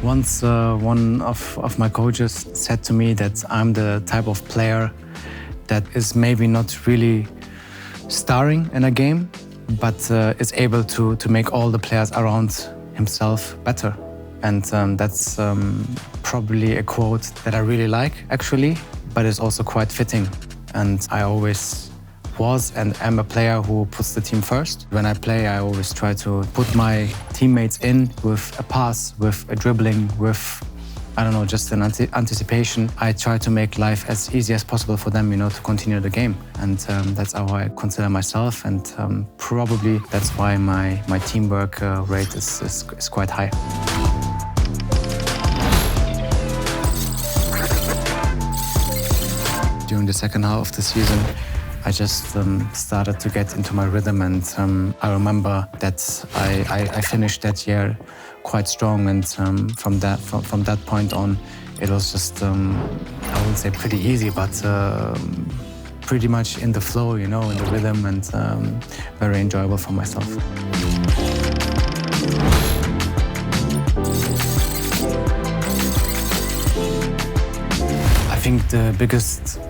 Once one of my coaches said to me that I'm the type of player that is maybe not really starring in a game, but is able to make all the players around himself better. And that's probably a quote that I really like, actually, but it's also quite fitting. And I always was and am a player who puts the team first. When I play, I always try to put my teammates in with a pass, with a dribbling, with, I don't know, just an anticipation. I try to make life as easy as possible for them, to continue the game. And that's how I consider myself. And probably that's why my teamwork rate is quite high. During the second half of the season, I just started to get into my rhythm, and I remember that I finished that year quite strong, and from that point on, it was just I wouldn't say pretty easy, but pretty much in the flow, in the rhythm, and very enjoyable for myself. I think the biggest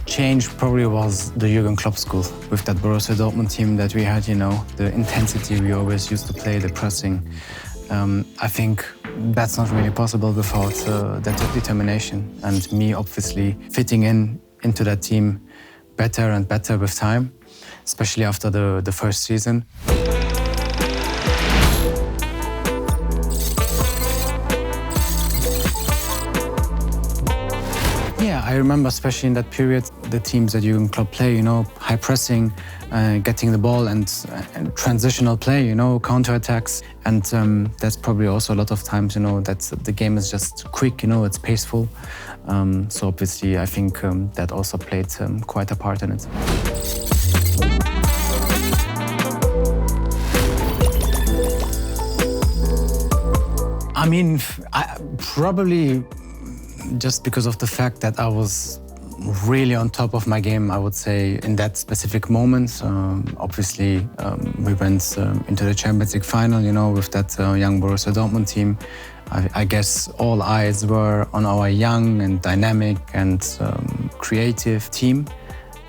change probably was the Jürgen Klopp school with that Borussia Dortmund team that we had, the intensity we always used to play, the pressing. I think that's not really possible without that determination, and me obviously fitting into that team better and better with time, especially after the first season. Yeah, I remember especially in that period, the teams that Jürgen Klopp play, high pressing, getting the ball and transitional play, counter-attacks. And that's probably also a lot of times, that the game is just quick, it's paceful. So obviously I think that also played quite a part in it. I mean, probably just because of the fact that I was really on top of my game, I would say, in that specific moment. Obviously, we went into the Champions League final, with that young Borussia Dortmund team. I guess all eyes were on our young and dynamic and creative team.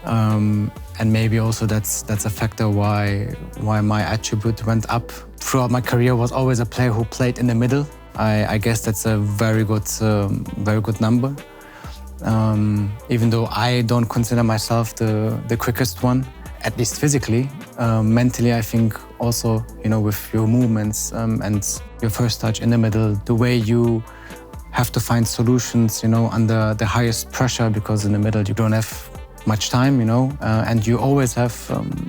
And maybe also that's a factor why my attribute went up. Throughout my career, was always a player who played in the middle. I guess that's a very good number. Even though I don't consider myself the quickest one, at least physically. Mentally, I think also, with your movements and your first touch in the middle, the way you have to find solutions, under the highest pressure, because in the middle you don't have much time, and you always have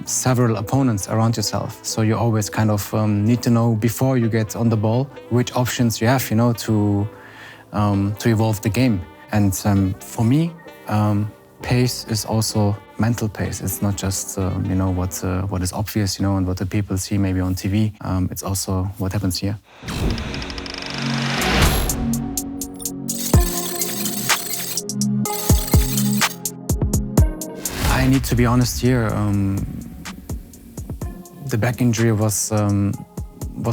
several opponents around yourself. So you always kind of need to know before you get on the ball which options you have, to evolve the game. And for me, pace is also mental pace. It's not just what is obvious, and what the people see maybe on TV. It's also what happens here. I need to be honest here. The back injury was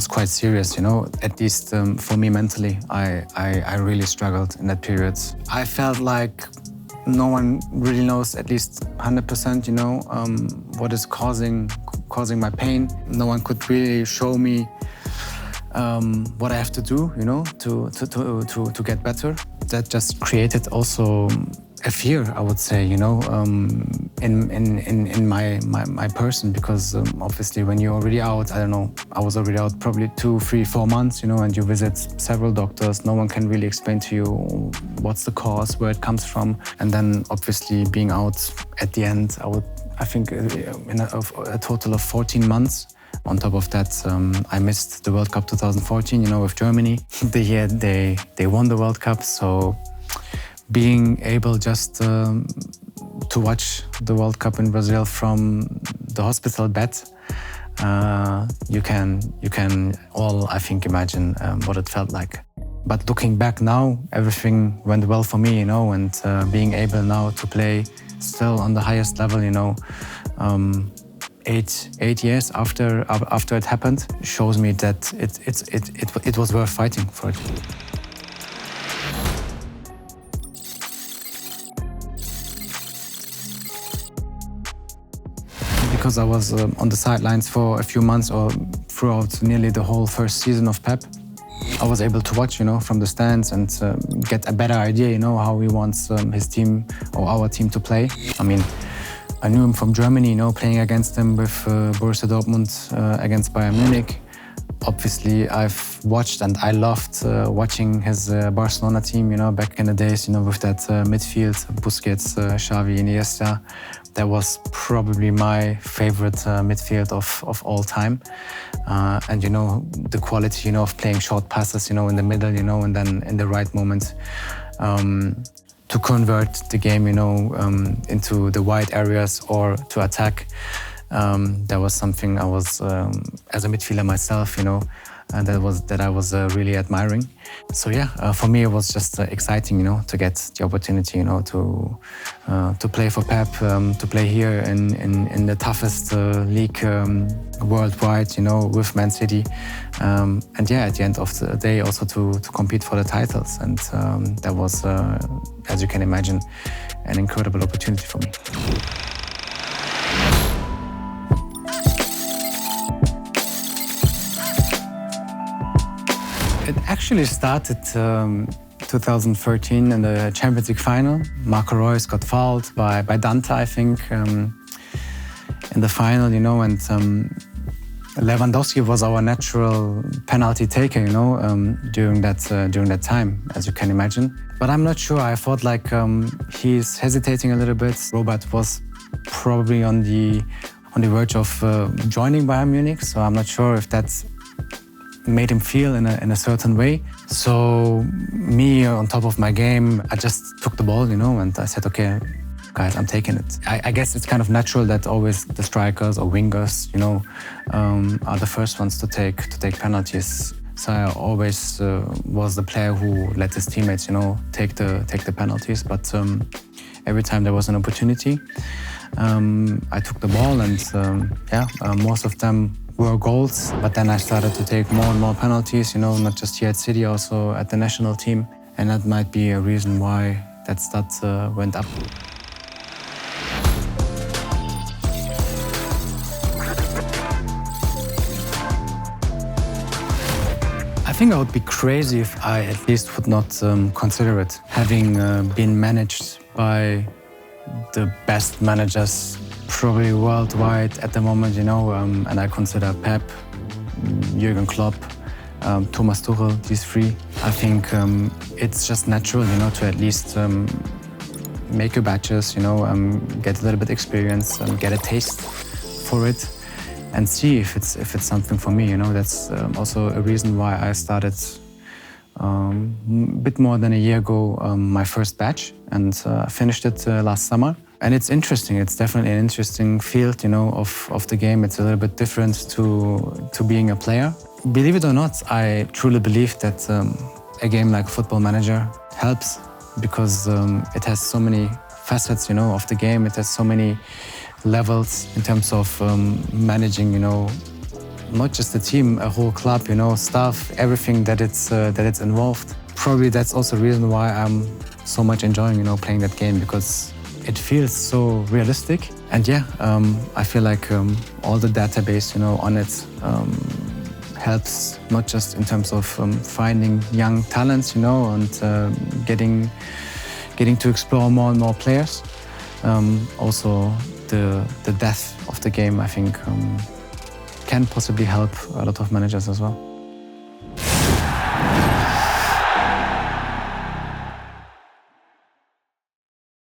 quite serious, At least for me mentally, I really struggled in that period. I felt like no one really knows, at least 100%, what is causing my pain. No one could really show me what I have to do, to get better. That just created also a fear, I would say, in my person, because obviously when you're already out, I don't know, I was already out probably 2, 3, 4 months, and you visit several doctors. No one can really explain to you what's the cause, where it comes from, and then obviously being out at the end, I think in a total of 14 months. On top of that, I missed the World Cup 2014, with Germany. The year they won the World Cup, so being able just to watch the World Cup in Brazil from the hospital bed, you can all, I think, imagine what it felt like. But looking back now, everything went well for me, and being able now to play still on the highest level, 8 years after it happened, shows me that it was worth fighting for it. because I was on the sidelines for a few months or throughout nearly the whole first season of Pep, I was able to watch, from the stands and get a better idea, how he wants his team or our team to play. I mean, I knew him from Germany, playing against him with Borussia Dortmund against Bayern Munich. Obviously, I've watched and I loved watching his Barcelona team, back in the days, with that midfield, Busquets, Xavi, Iniesta. That was probably my favorite midfield of all time. And, the quality, of playing short passes, in the middle, and then in the right moment to convert the game, into the wide areas or to attack. That was something I was, as a midfielder myself, that I was really admiring. So yeah, for me it was just exciting, to get the opportunity, to play for Pep, to play here in the toughest league worldwide, with Man City, and yeah, at the end of the day also to compete for the titles, and that was, as you can imagine, an incredible opportunity for me. It actually started 2013 in the Champions League final. Marco Reus got fouled by Dante, I think, in the final, and Lewandowski was our natural penalty taker, during that time, as you can imagine. But I'm not sure. I thought like he's hesitating a little bit. Robert was probably on the verge of joining Bayern Munich, so I'm not sure if that's made him feel in a certain way. So me, on top of my game, I just took the ball, and I said, okay, guys, I'm taking it. I guess it's kind of natural that always the strikers or wingers, are the first ones to take penalties. So I always was the player who let his teammates, take the penalties. But every time there was an opportunity, I took the ball, and most of them were goals. But then I started to take more and more penalties, not just here at City, also at the national team. And that might be a reason why that stat went up. I think I would be crazy if I at least would not consider it. Having been managed by the best managers probably worldwide at the moment, and I consider Pep, Jürgen Klopp, Thomas Tuchel, these three. I think it's just natural, to at least make your batches, get a little bit experience, get a taste for it, and see if it's something for me. That's also a reason why I started a bit more than a year ago my first batch, and finished it last summer. And it's interesting. It's definitely an interesting field, of the game. It's a little bit different to being a player. Believe it or not, I truly believe that a game like Football Manager helps because it has so many facets, of the game. It has so many levels in terms of managing, not just the team, a whole club, staff, everything that it's involved. Probably that's also the reason why I'm so much enjoying, playing that game, because it feels so realistic. And yeah, I feel like all the database, on it helps not just in terms of finding young talents, and getting to explore more and more players. Also, the depth of the game, I think, can possibly help a lot of managers as well.